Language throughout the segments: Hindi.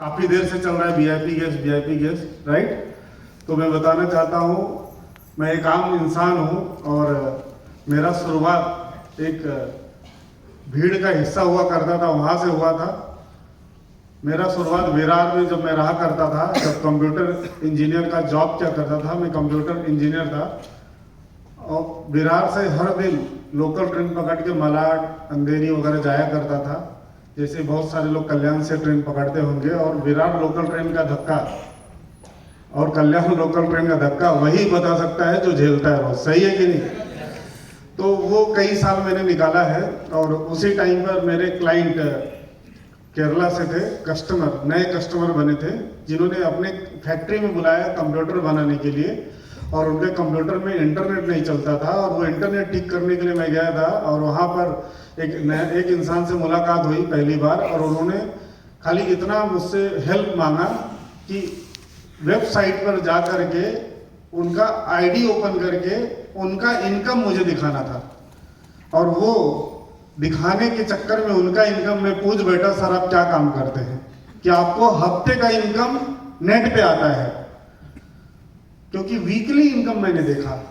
काफी देर से चल रहा है वीआईपी गेस्ट, राइट। तो मैं बताना चाहता हूँ, मैं एक आम इंसान हूँ और मेरा शुरुआत एक भीड़ का हिस्सा हुआ करता था, वहाँ से हुआ था। मेरा शुरुआत विरार में जब मैं रहा करता था, जब कंप्यूटर इंजीनियर का जॉब क्या करता था, मैं कंप्यूटर इंजीनियर था और विरार से हर दिन लोकल ट्रेन पकड़ के मलाड, अंधेरी वगैरह जाया करता था। जैसे बहुत सारे लोग कल्याण से ट्रेन पकड़ते होंगे, और विरार लोकल ट्रेन का धक्का और कल्याण लोकल ट्रेन का धक्का वही बता सकता है जो झेलता है रोज, सही है कि नहीं। तो वो कई साल मैंने निकाला है, और उसी टाइम पर मेरे क्लाइंट केरला से थे, कस्टमर, नए कस्टमर बने थे, जिन्होंने अपने फैक्ट्री में बुलाया कंप्यूटर बनाने के लिए, और उनके कंप्यूटर में इंटरनेट नहीं चलता था, और वो इंटरनेट ठीक करने के लिए मैं गया था। और वहाँ पर एक इंसान से मुलाकात हुई पहली बार, और उन्होंने खाली इतना मुझसे हेल्प मांगा कि वेबसाइट पर जा करके उनका आईडी ओपन करके उनका इनकम मुझे दिखाना था, और वो दिखाने के चक्कर में उनका इनकम मैं पूछ बैठा, सर आप क्या काम करते हैं कि आपको हफ्ते का इनकम नेट पे आता है, क्योंकि वीकली इनकम मैंने देखा।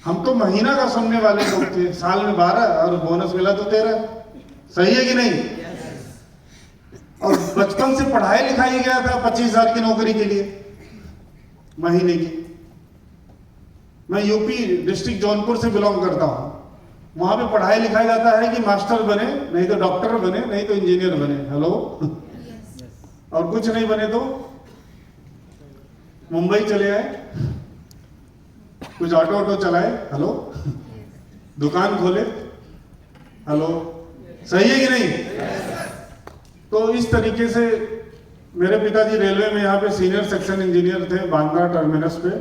हम तो महीना का सुनने वाले लोग थे, साल में 12 और बोनस मिला तो 13, सही है कि नहीं। और बचपन से पढ़ाई लिखाई गया था 25,000 की नौकरी के लिए महीने की। मैं यूपी डिस्ट्रिक्ट जौनपुर से बिलोंग करता हूं, वहां पे पढ़ाई लिखाया जाता है कि मास्टर बने, नहीं तो डॉक्टर बने, नहीं तो इंजीनियर बने, हेलो और कुछ नहीं बने तो मुंबई चले आए, कुछ ऑटो चलाए, हेलो, दुकान खोले, हेलो, सही है कि नहीं। तो इस तरीके से मेरे पिताजी रेलवे में यहाँ पे सीनियर सेक्शन इंजीनियर थे बांद्रा टर्मिनस पे,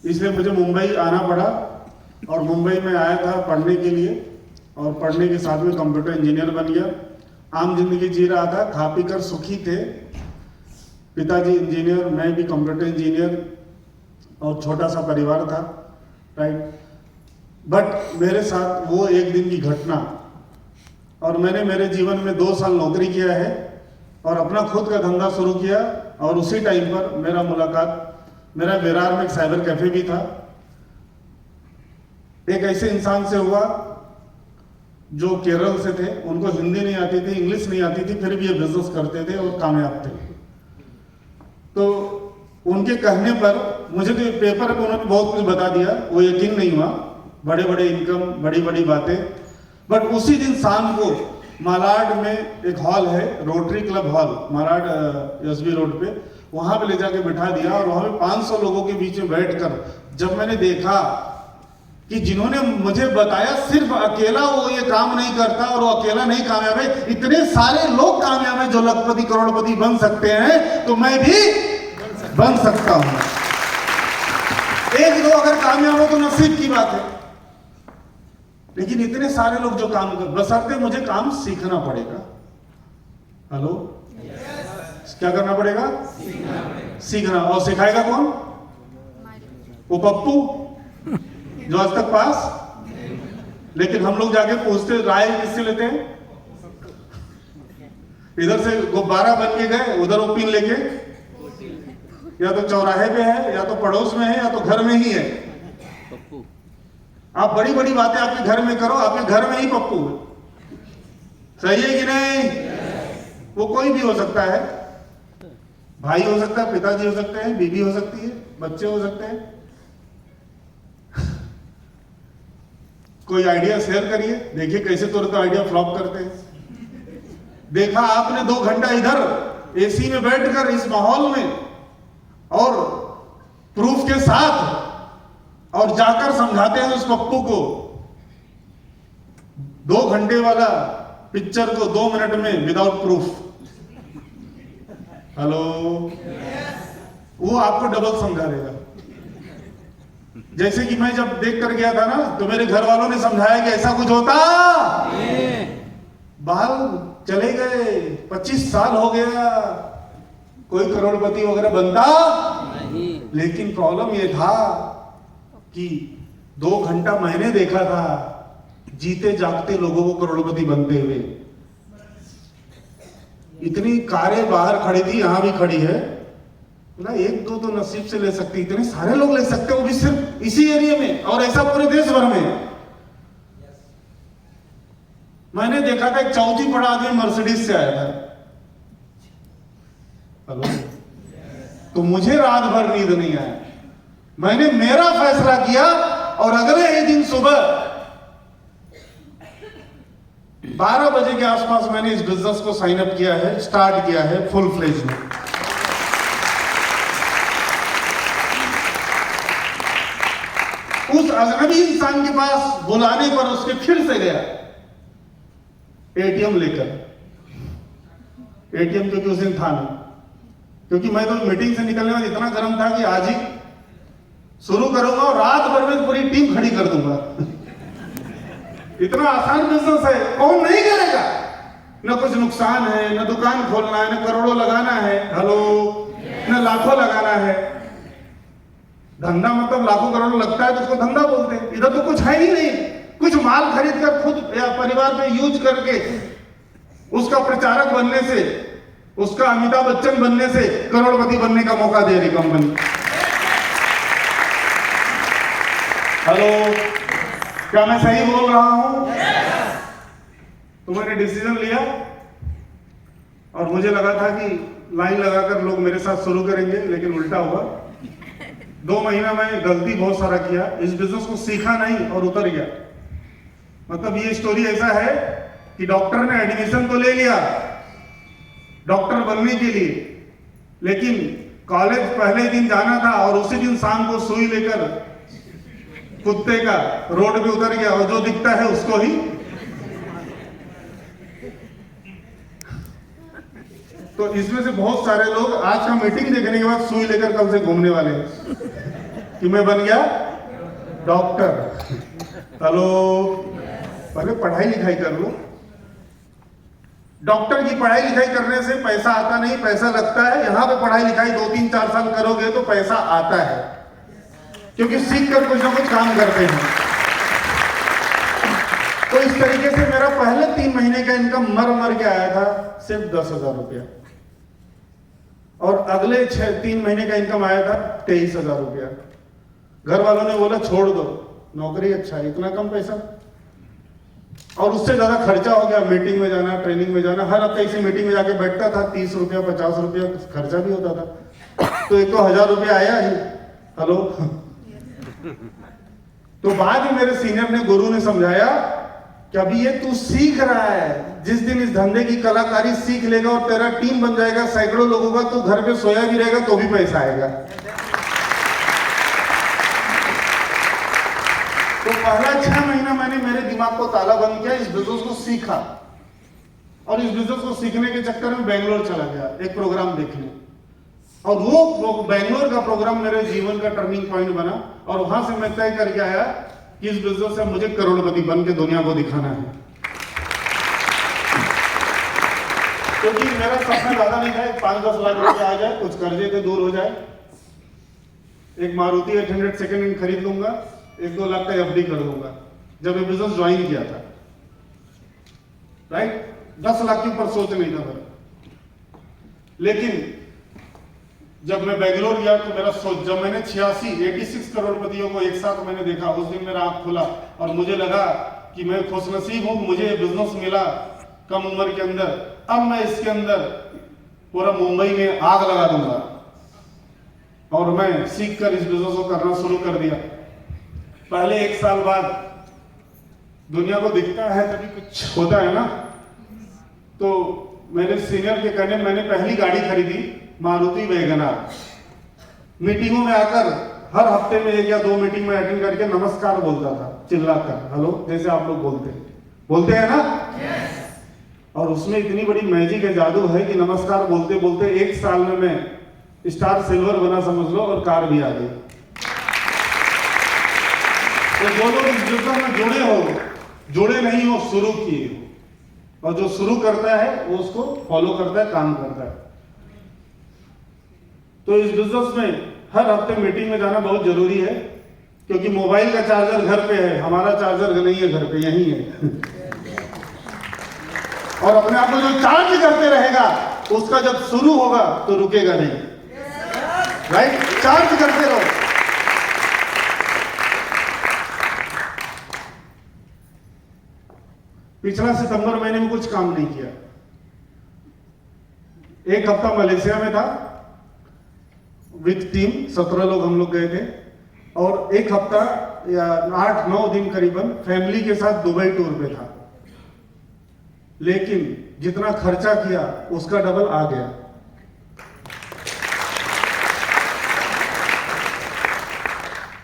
इसलिए मुझे मुंबई आना पड़ा, और मुंबई में आया था पढ़ने के लिए, और पढ़ने के साथ में कंप्यूटर इंजीनियर बन गया। आम जिंदगी जी रहा था, खा पी कर सुखी थे, पिताजी इंजीनियर, मैं भी कंप्यूटर इंजीनियर, और छोटा सा परिवार था, राइट। बट मेरे साथ वो एक दिन की घटना, और मैंने मेरे जीवन में 2 साल नौकरी किया है और अपना खुद का धंधा शुरू किया, और उसी टाइम पर मेरा विरार में एक साइबर कैफे भी था। एक ऐसे इंसान से हुआ जो केरल से थे, उनको हिंदी नहीं आती थी, इंग्लिश नहीं आती थी, फिर भी ये बिजनेस करते थे और कामयाब थे। तो उनके कहने पर मुझे तो पेपर पे उन्होंने बहुत कुछ बता दिया, वो यकीन नहीं हुआ, बड़े बड़े इनकम, बड़ी बड़ी बातें। बट उसी दिन शाम को मालाड में एक हॉल है, rotary club hall, Malad SB road पे, वहां पे ले जाके बिठा दिया, और वहां पे 500 लोगों के बीच में बैठकर जब मैंने देखा कि जिन्होंने मुझे बताया सिर्फ अकेला वो ये काम नहीं करता और वो अकेला नहीं कामयाब है, इतने सारे लोग कामयाब है जो लखपति करोड़पति बन सकते हैं, तो मैं भी बन सकता हूं। एक दो अगर कामयाब हो तो नसीब की बात है, लेकिन इतने सारे लोग जो काम कर, बशर्ते मुझे काम सीखना पड़ेगा, हेलो, क्या करना पड़ेगा, सीखना। और सिखाएगा कौन, वो पप्पू जो आज तक पास, लेकिन हम लोग जाके पूछते राय किससे लेते हैं, इधर से गुब्बारा बन के गए, उधर वो पिन लेके, या तो चौराहे पे है, या तो पड़ोस में है, या तो घर में ही है। आप बड़ी बड़ी बातें आपके घर में करो, आपके घर में ही पप्पू है, सही है कि नहीं। वो कोई भी हो सकता है, भाई हो सकता है, पिताजी हो सकते हैं, बीवी हो सकती है, बच्चे हो सकते हैं। कोई आइडिया शेयर करिए, देखिए कैसे तुरंत आइडिया फ्लॉप करते हैं। देखा आपने 2 घंटा इधर एसी में बैठकर इस माहौल में और प्रूफ के साथ, और जाकर समझाते हैं उस पप्पू को 2 घंटे वाला पिक्चर को 2 मिनट में विदाउट प्रूफ, हेलो, वो आपको डबल समझा देगा। जैसे कि मैं जब देख कर गया था ना, तो मेरे घर वालों ने समझाया कि ऐसा कुछ होता, बाल चले गए, 25 साल हो गया, कोई करोड़पति वगैरह बनता नहीं। लेकिन प्रॉब्लम ये था कि 2 घंटा मैंने देखा था जीते जागते लोगों को करोड़पति बनते हुए। इतनी कारें बाहर खड़ी थी, यहां भी खड़ी है। बोला एक दो तो नसीब से ले सकते, इतने सारे लोग ले सकते, वो भी सिर्फ इसी एरिया में, और ऐसा पूरे देश भर में। मैंने देखा था एक चौथी पड़ा आदमी मर्सिडीज से आया था। हेलो, तो मुझे रात भर नींद नहीं आया। मैंने मेरा फैसला किया और अगले ही दिन सुबह 12 बजे के आसपास मैंने इस बिजनेस को साइन अप किया है, स्टार्ट किया है फुल फ्लेज में। उस अजनबी इंसान के पास बुलाने पर उसके फिर से गया एटीएम लेकर। एटीएम क्योंकि उस दिन था नहीं, क्योंकि मैं तो मीटिंग से निकलने में इतना गर्म था कि आज ही शुरू करूंगा और रात भर में पूरी टीम खड़ी कर दूंगा। इतना आसान बिजनेस है, कौन नहीं करेगा? न कुछ नुकसान है, न दुकान खोलना है, न करोड़ों लगाना है, हेलो, न लाखों लगाना है। धंधा मतलब लाखों करोड़ों लगता है तो उसको धंधा बोलते हैं। इधर तो कुछ है ही नहीं, कुछ माल खरीद कर खुद या परिवार पे यूज करके उसका प्रचारक बनने से, उसका अमिताभ बच्चन बनने से करोड़पति बनने का मौका दे रही कंपनी। हेलो, क्या मैं सही बोल रहा हूं? तो मैंने डिसीजन लिया और मुझे लगा था कि लाइन लगाकर लोग मेरे साथ शुरू करेंगे, लेकिन उल्टा हुआ। 2 महीना मैं गलती बहुत सारा किया, इस बिजनेस को सीखा नहीं और उतर गया। मतलब ये स्टोरी ऐसा है कि डॉक्टर ने एडमिशन तो ले लिया डॉक्टर बनने के लिए, लेकिन कॉलेज पहले दिन जाना था और उसी दिन शाम को सुई लेकर कुत्ते का रोड पे उतर गया, और जो दिखता है उसको ही। तो इसमें से बहुत सारे लोग आज का मीटिंग देखने के बाद सुई लेकर कल से घूमने वाले हैं कि मैं बन गया डॉक्टर। हेलो, पहले पढ़ाई लिखाई कर लो। डॉक्टर की पढ़ाई लिखाई करने से पैसा आता नहीं, पैसा लगता है। यहां पे पढ़ाई लिखाई 2-3-4 साल करोगे तो पैसा आता है, क्योंकि सीख कर कुछ ना कुछ काम करते हैं। तो इस तरीके से मेरा पहले 3 महीने का इनकम मर के आया था, सिर्फ 10,000 रुपया, और अगले 3 महीने का इनकम आया था 23,000 रुपया। घर वालों ने बोला छोड़ दो, नौकरी अच्छा है, इतना कम पैसा। और उससे ज्यादा खर्चा हो गया, मीटिंग में जाना, ट्रेनिंग में जाना। हर हफ्ते इसी मीटिंग में जाके बैठता था, 30 रुपया 50 रुपया खर्चा भी होता था। तो एक तो 1000 रुपया आया ही। हेलो, तो बाद में मेरे सीनियर ने, गुरु ने समझाया कि अभी ये तू सीख रहा है, जिस दिन इस धंधे की कलाकारी सीख लेगा और तेरा टीम बन जाएगा सैकड़ों लोगों का, तो घर पे सोया भी रहेगा तो भी पैसा आएगा। तो पहला 6 महीना मैंने मेरे दिमाग को ताला बंद किया, इस बिजनेस को सीखा, और इस बिजनेस को सीखने के चक्कर में बेंगलोर चला गया एक प्रोग्राम देखने। और वो बेंगलोर का प्रोग्राम मेरे जीवन का टर्निंग पॉइंट बना, और वहां से मैं तय करके आया कि इस बिजनेस से मुझे करोड़पति बन के दुनिया को दिखाना है। क्योंकि मेरा सपना ज्यादा नहीं था, 5-10 लाख रुपए आ जाए, कुछ कर्जे से दूर हो जाए, एक मारुति 800 सेकेंड हैंड खरीद लूंगा, 1-2 लाख का एफडी कर दूंगा। जब ये बिजनेस ज्वाइन किया था, राइट, 10 लाख के ऊपर सोच नहीं था मेरा। लेकिन जब मैं बेंगलोर गया तो मेरा सोच, जब मैंने 86 करोड़पतियों को एक साथ मैंने देखा, उस दिन मेरा आंख खुला और मुझे लगा कि मैं खुशनसीब हूं, मुझे ये बिजनेस मिला कम उम्र के अंदर। अब मैं इसके अंदर पूरा मुंबई में आग लगा दूंगा, और मैं सीख कर इस बिजनेस को करना शुरू कर दिया। पहले 1 साल बाद दुनिया को दिखता है तभी कुछ होता है ना। तो मेरे सीनियर के कहने मैंने पहली गाड़ी खरीदी, मारुति वैगनआर। मीटिंगों में आकर हर हफ्ते में 1 या 2 मीटिंग में अटेंड करके नमस्कार बोलता था, चिल्लाकर, हेलो, जैसे आप लोग बोलते हैं ना। और उसमें इतनी बड़ी मैजिक है, जादू है कि नमस्कार बोलते बोलते 1 साल में मैं स्टार सिल्वर बना, समझ लो, और कार भी आ गई। तो जो लोग इस बिजनेस में जुड़े नहीं हो, शुरू किए हो, और जो शुरू करता है वो उसको फॉलो करता है, काम करता है। तो इस बिजनेस में हर हफ्ते मीटिंग में जाना बहुत जरूरी है, क्योंकि मोबाइल का चार्जर घर पे है, हमारा चार्जर नहीं है घर पे, यहीं है। और अपने आप को जो चार्ज करते रहेगा उसका जब शुरू होगा तो रुकेगा नहीं, राइट? चार्ज करते रहो। पिछला सितंबर महीने में कुछ काम नहीं किया। एक हफ्ता मलेशिया में था विद टीम, 17 लोग हम लोग गए थे, और एक हफ्ता या 8-9 दिन करीबन फैमिली के साथ दुबई टूर पे था। लेकिन जितना खर्चा किया उसका डबल आ गया।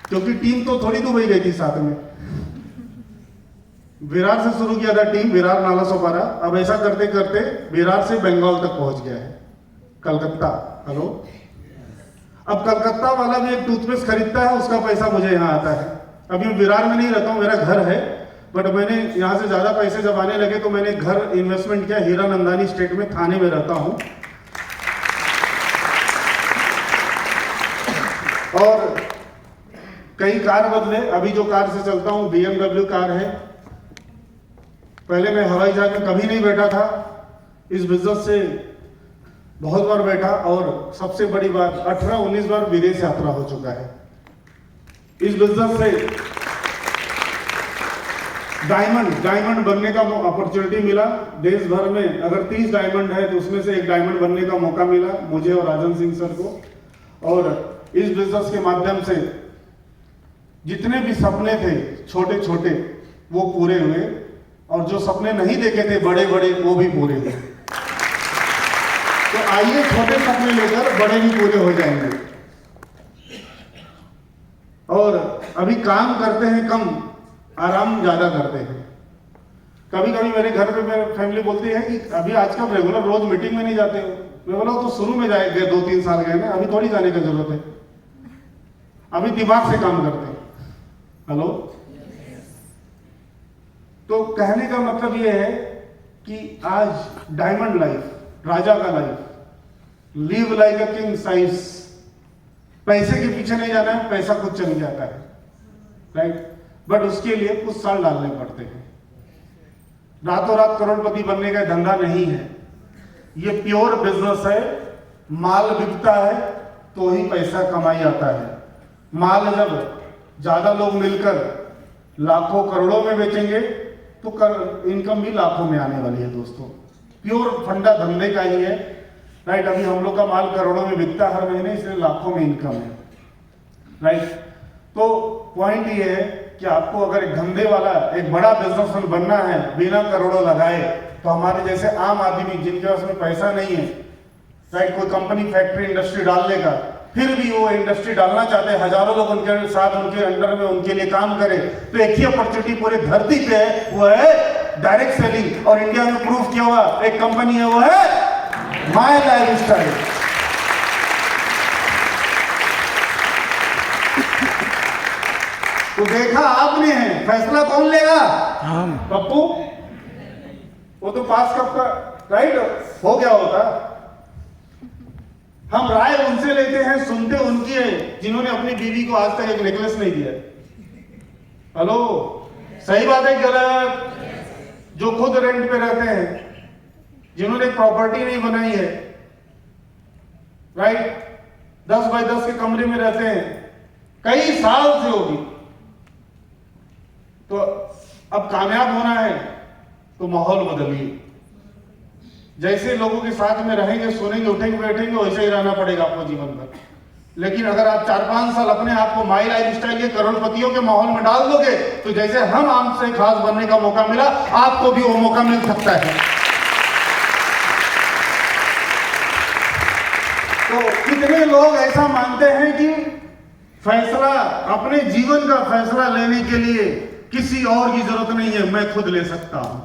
क्योंकि टीम तो थोड़ी दुबई गई थी साथ में। विरार से शुरू किया था टीम, विरार नाला सोपारा। अब ऐसा करते करते विरार से बंगाल तक पहुंच गया है, कलकत्ता। हेलो, अब कलकत्ता वाला भी एक टूथपेस्ट खरीदता है, उसका पैसा मुझे यहाँ आता है। अभी मैं विरार में नहीं रहता हूँ, मेरा घर है, बट मैंने यहाँ से ज्यादा पैसे जब आने लगे तो मैंने घर इन्वेस्टमेंट किया हीरा नंदानी स्टेट में, थाने में रहता हूँ। और कई कार बदले, अभी जो कार से चलता हूँ BMW कार है। पहले मैं हवाई जहाज में कभी नहीं बैठा था, इस बिजनेस से बहुत बार बैठा, और सबसे बड़ी बात 18-19 बार विदेश यात्रा हो चुका है। इस बिजनेस से डायमंड बनने का अपॉर्चुनिटी मिला देश भर में। अगर 30 डायमंड है तो उसमें से एक डायमंड बनने का मौका मिला मुझे और राजन सिंह सर को। और इस बिजनेस के माध्यम से जितने भी सपने थे छोटे छोटे वो पूरे हुए, और जो सपने नहीं देखे थे बड़े बड़े वो भी पूरे हुए। तो आइए छोटे सपने लेकर बड़े भी पूरे हो जाएंगे। और अभी काम करते हैं कम, आराम ज्यादा करते हैं। कभी कभी मेरे घर पे मेरी फैमिली बोलती है कि अभी आजकल रेगुलर रोज मीटिंग में नहीं जाते हो। मैं बोला तो शुरू में जाए गए, 2-3 साल गए ना, अभी थोड़ी जाने की जरूरत है, अभी दिमाग से काम करते हैं। हेलो, तो कहने का मतलब यह है कि आज डायमंड लाइफ, राजा का life, live like a king size. पैसे के पीछे नहीं जाना है, पैसा खुद चल जाता है, राइट? बट उसके लिए कुछ साल डालने पड़ते हैं। रातों रात करोड़पति बनने का धंधा नहीं है, ये प्योर बिजनेस है। माल बिकता है तो ही पैसा कमाई आता है। माल जब ज्यादा लोग मिलकर लाखों करोड़ों में बेचेंगे तो इनकम भी लाखों में आने वाली है दोस्तों। प्योर फंडा धंधे का ही है, राइट? अभी हम लोग का माल करोड़ों में बिकता है हर महीने, इसलिए लाखों में इनकम है, राइट? तो पॉइंट ये है कि आपको अगर एक धंधे वाला, एक बड़ा बिजनेसमैन बनना है बिना करोड़ों लगाए, तो हमारे जैसे आम आदमी जिनके पास में पैसा नहीं है, राइट, कोई कंपनी फैक्ट्री इंडस्ट्री डाल लेगा, फिर भी वो इंडस्ट्री डालना चाहते हैं, हजारों लोग उनके साथ, उनके अंडर में, उनके लिए काम करे, तो एक ही अपॉर्चुनिटी पूरे धरती पे है, वो है डायरेक्ट सेलिंग। और इंडिया में प्रूफ किया हुआ एक कंपनी है, वो है माय लाइफस्टाइल। तो देखा आपने है, फैसला कौन लेगा? हम। पप्पू, वो तो पास कब का, राइट, हो गया होता। हम राय उनसे लेते हैं, सुनते उनकी है जिन्होंने अपनी बीवी को आज तक एक नेकलेस नहीं दिया। हेलो, सही बात है गलत? जो खुद रेंट पे रहते हैं, जिन्होंने प्रॉपर्टी नहीं बनाई है, राइट, 10 बाय 10 के कमरे में रहते हैं, कई साल से होगी। तो अब कामयाब होना है तो माहौल बदलिए। जैसे लोगों के साथ में रहेंगे, सोनेंगे, उठेंगे, बैठेंगे, वैसे ही रहना पड़ेगा आपको जीवन भर। लेकिन अगर आप 4-5 साल अपने आप को माई लाइफ स्टाइल के करोड़पतियों के माहौल में डाल दोगे, तो जैसे हम आम से खास बनने का मौका मिला, आपको भी वो मौका मिल सकता है। तो कितने लोग ऐसा मानते हैं कि फैसला, अपने जीवन का फैसला लेने के लिए किसी और की जरूरत नहीं है, मैं खुद ले सकता हूं।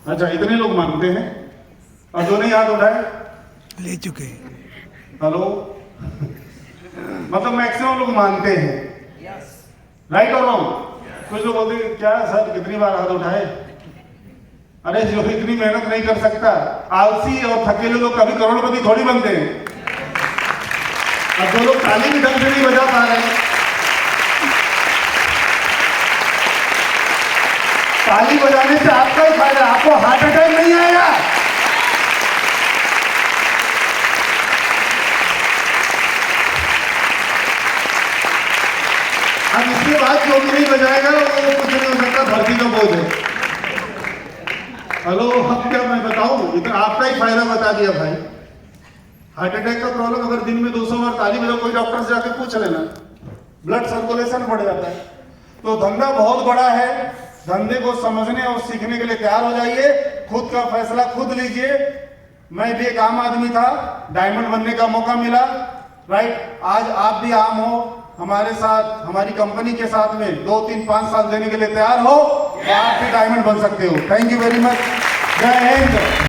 अच्छा, इतने लोग मानते हैं, और जो नहीं हाथ उठाए ले चुके। हेलो, मतलब मैक्सिमम लोग मानते हैं, राइट और रॉन्ग? कुछ लोग बोलते हैं क्या सर कितनी बार हाथ उठाए? अरे जो इतनी मेहनत नहीं कर सकता, आलसी और थकेले लोग कभी करोड़पति थोड़ी बनते हैं। अब जो लोग ताली भी ढंग से नहीं बजा पा रहे, ताली बजाने से आपका ही फायदा, आपको हार्ट अटैक नहीं आएगा। अब इसके बाद जो भी नहीं बजाएगा वो कुछ नहीं हो सकता, भर्ती का बोझ है। हेलो, अब क्या मैं बताऊं, इधर आपका ही फायदा बता दिया भाई। हार्ट अटैक का प्रॉब्लम अगर दिन में 200 बार ताली बजाओ, कोई डॉक्टर से जाके पूछ लेना, ब्लड सर्कुलेशन बढ़ जाता है। तो धंधा बहुत बड़ा है, धंधे को समझने और सीखने के लिए तैयार हो जाइए, खुद का फैसला खुद लीजिए। मैं भी एक आम आदमी था, डायमंड बनने का मौका मिला, राइट। आज आप भी आम हो, हमारे साथ हमारी कंपनी के साथ में 2, 3, 5 साल देने के लिए तैयार हो, तो आप भी डायमंड बन सकते हो। Thank you very much. जय हिंद।